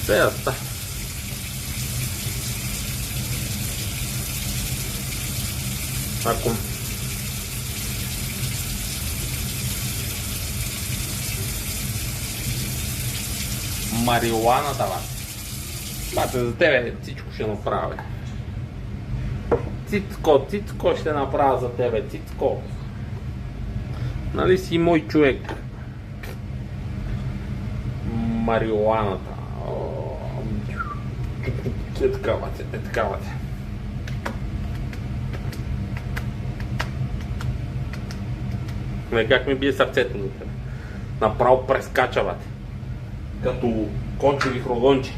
Сега ста. Ако марихуаната, бате, за тебе всичко ще направя. Цицко ще направя за тебе, Цицко. Нали си мой човек? Марихуаната. Е такава те. Как ми бие сърцето до тебе. Направо прескачавате. Като кончеви хрогонче.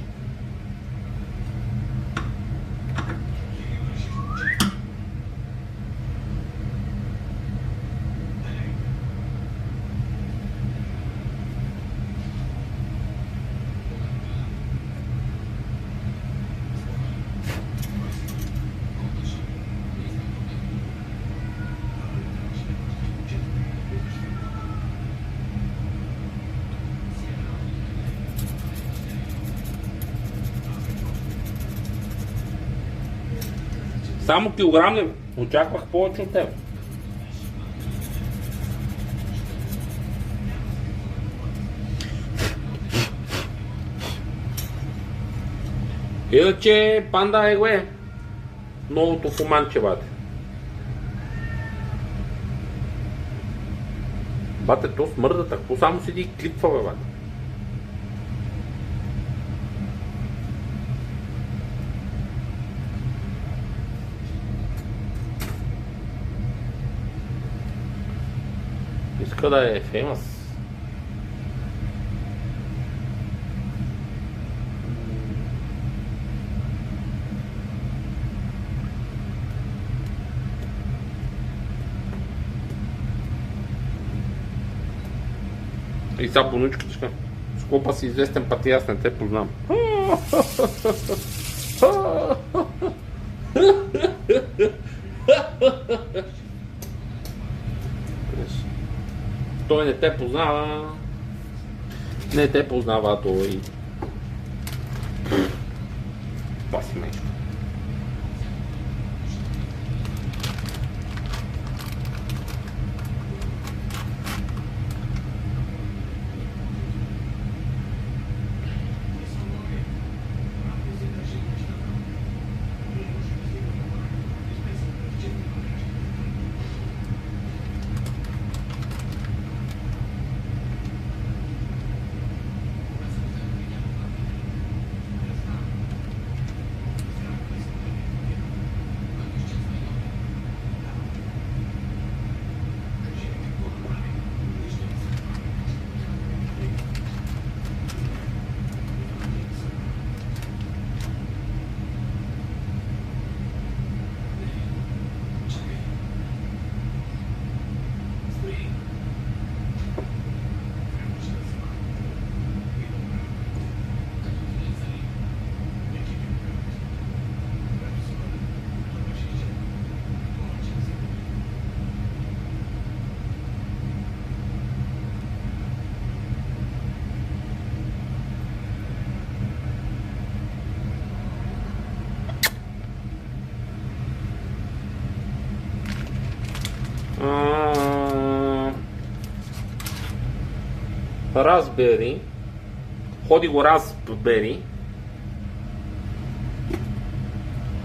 Само килограм ли? Очаквах повече от тебе. Иначе панда е новото фуманче, бате. Бате, то смърда, какво само седи и клипва, бе, бате. Иска да е феймъс. И сега понучкичка. Скопа си известен път и аз не те познам. Той не те познава. Не те познава той. Паси ме. Разбери. Ходи го разбери.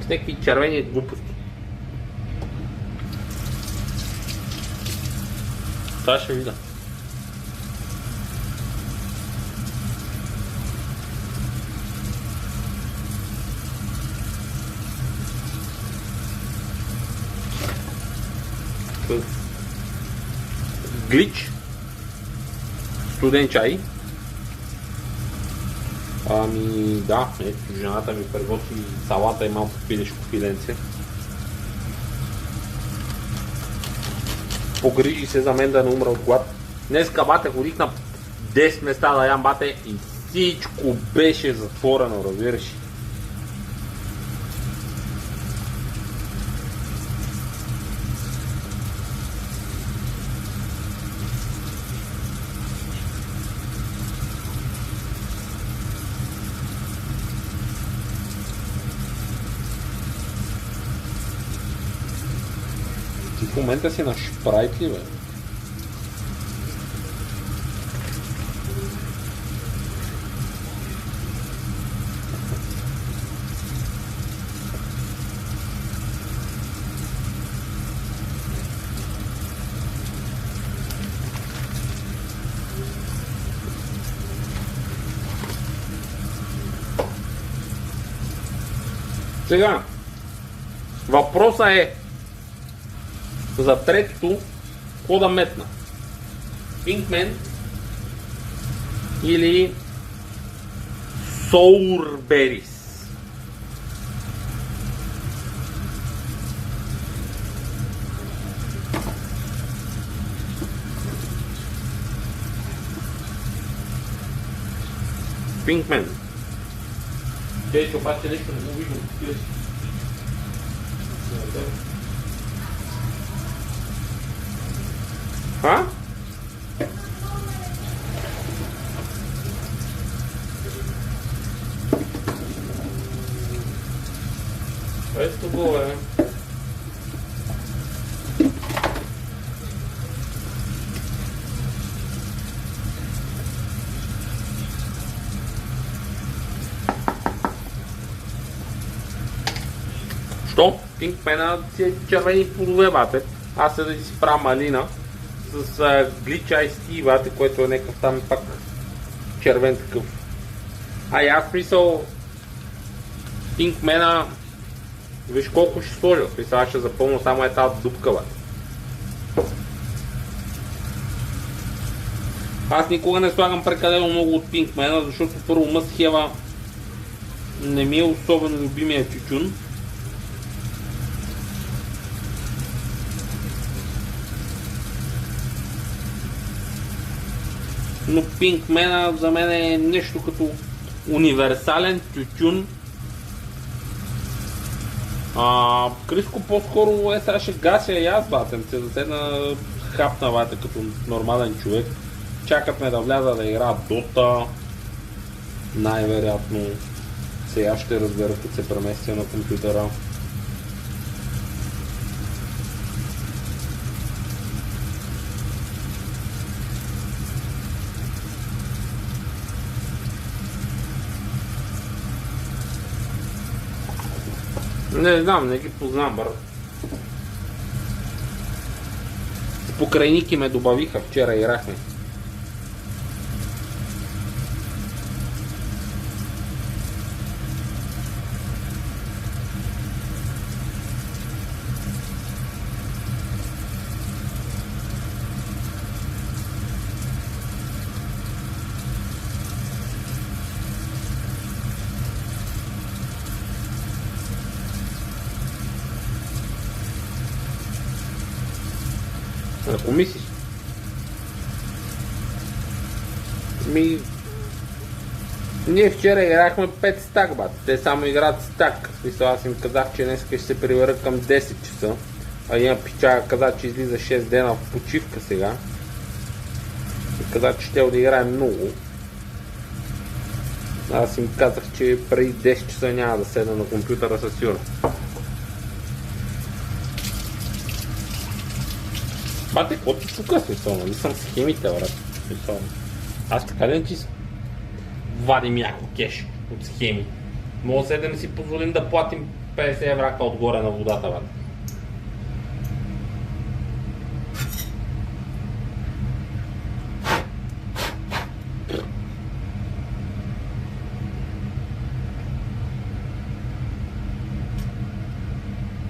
С някакви червени глупости. Това ще видя. Глич. Студен чай. Ами да, ето жената ми приготви салата и малко пилешко филенце. Погрижи се за мен да не умра от глад. Днеска, бате, ходих на 10 места да ям, бате, и всичко беше затворено, разбираш. В момента си на шпрайт ли, бе? Сега, въпросът е за третото, какво да метна? Pinkman или Sourberries? Pinkman. Те обаче нещо не го виждам. А? Ето го е. Що? Пинкмена си е червени плодове, бате. Аз се да си правя малина с глич Ice Tea, бате, което е някакъв там пак червен такъв. А аз смисъл Пинкмена, виж колко ще сложа, сега ще запълня само е тази дупка, бате. Аз никога не слагам прекалено много от Пинкмена, защото първо мъстхева не ми е особено любимия тютюн. Но Пинкмена за мен е нещо като универсален тютюн. Криско по-скоро сега ще гася и аз, батем се, да седна хапна, бате, като нормален човек. Чакат ме да вляза да игра Дота. Най-вероятно сега ще разбера, като се преместя на компютъра. Не знам, не ги познам, брат. Покрайники ме добавиха, вчера играхме. Ако мислиш. Ние вчера играхме 5 стак, бат. Те само играят стак. Смисъл, аз им казах, че днес ще се прибера към 10 часа. А има пича каза, че излиза 6 дена в почивка сега. И каза, че ще да играе много. Аз им казах, че преди 10 часа няма да седна на компютъра със сигурност. Бате, какво ти тука, смисъл, нали съм схемите, брат. Аз така ли ти вадим яко кеш от схеми? Мога се да не си позволим да платим 50 еврака отгоре на водата, брат.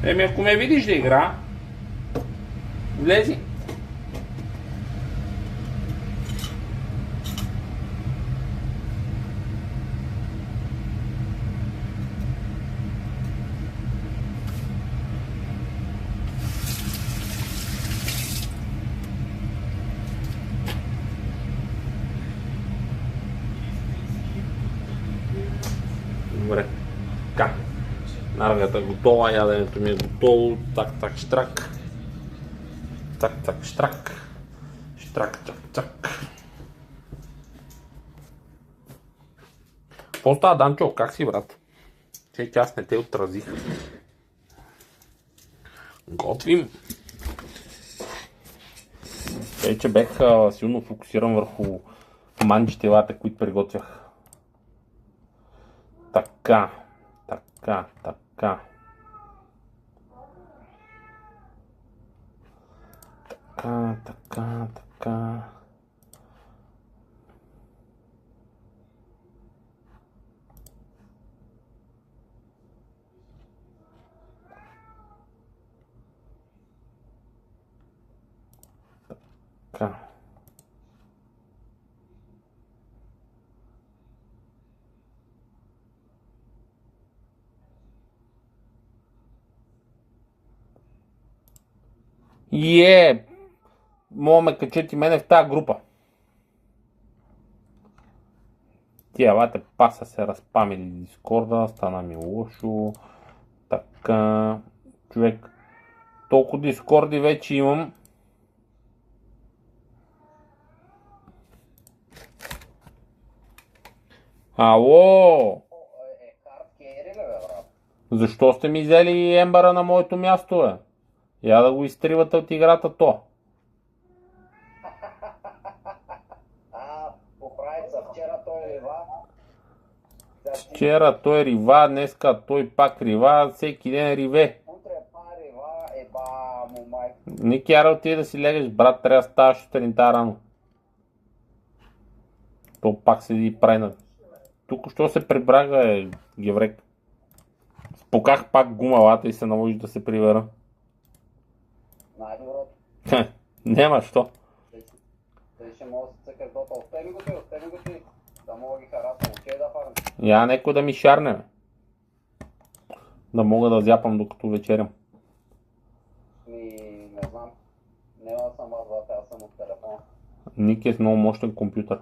Еми, ако ме видиш да игра, влези. Добре. Така. Наргата готова, яденето ми е готово. Так, так, штрак. Так, так, штрак. Штрак, чак, чак. Какво става, Данчо? Как си, брат? Че аз не те отразих. Готвим. Вече бех силно фокусиран върху манджетелата, които приготвях. Така, така, така. Така, така, така. Така. Мога ме качат и мене в тази група. Тия лате паса се разпамили Дискорда, стана ми лошо. Така, човек, толкова Дискорди вече имам. Ало! Защо сте ми взели Ембъра на моето място, бе? Я да го изтривате от играта то. Вчера той рива. Вчера той рива, днеска той пак рива, всеки ден риве. Утре па рива, еба му майка. Не кяра ти да си легаш, брат, трябва да ставаш сутринта рано. То пак седи и прави на... Тук що се прибрага, геврек. Спуках пак гумалата и се наложи да се прибера. Най-доброто. Няма, що? Тъй ще мога да се цъкаш дота. Остави го ти. Да мога ги харасвам. Окей да фарам. Я некой да ми шарне, бе. Да мога да зяпам докато вечерям. Не знам. Няма съм аз двата, аз съм от телефона. Ник е с много мощен компютър.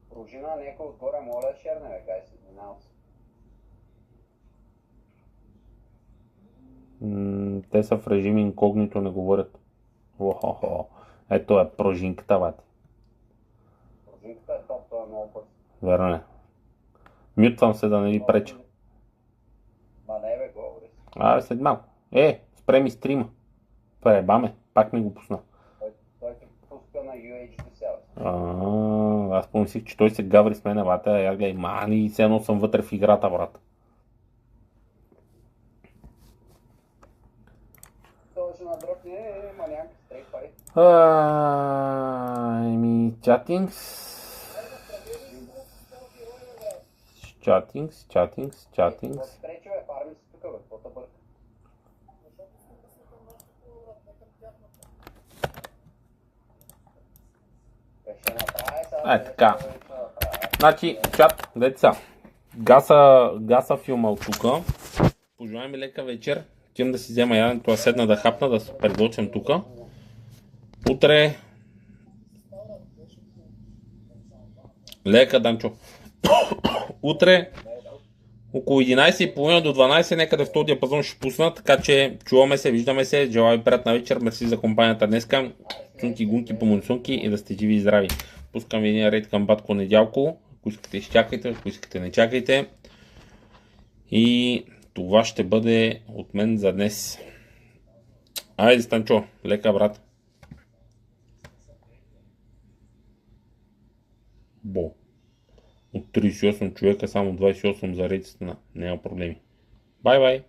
Пружина някой отгоре, моля да шерне, бе, гай се, извинявам се. Те са в режим инкогнито, не говорят. Охо. Ето е пружинката, бати. Пружинката е топ, той е много бърз. Верно е. Мютвам се да не ви преча. Ма не бе, говори. След малко. Спре ми стрима. Пребаме, пак ми го пусна. Той те пуска на UHD сега. Аз помислих, че той се гаври с мене, бата, я гледай, мани, все едно съм вътре в играта, брат. Той ще надръпне, манянка, стрейт пари. Чатингс. Какво се пречи, бе, фарми си тук, бе, какво те бърка? Ще направи сега. Така. Значи, чат, деца. Гаса филма от тука. Пожелай ми лека вечер. Отивам да си взема яденето, а седна да хапна, да се приготвям тука. Утре... Лека, Данчо. Утре около 11:30 до 12 някъде в този диапазон ще пусна, така че чуваме се, виждаме се, желая ви приятна вечер, мерси за компанията днеска, чунки, гунки, помонсунки и да сте живи и здрави. Пускам ви един рейд към Батко Недялко, ако искате изчакайте, ако искате не чакайте. И това ще бъде от мен за днес. Айде, Станчо, лека, брат. Бо. От 38 човека, само 28 за рейд, няма проблеми. Бай-бай!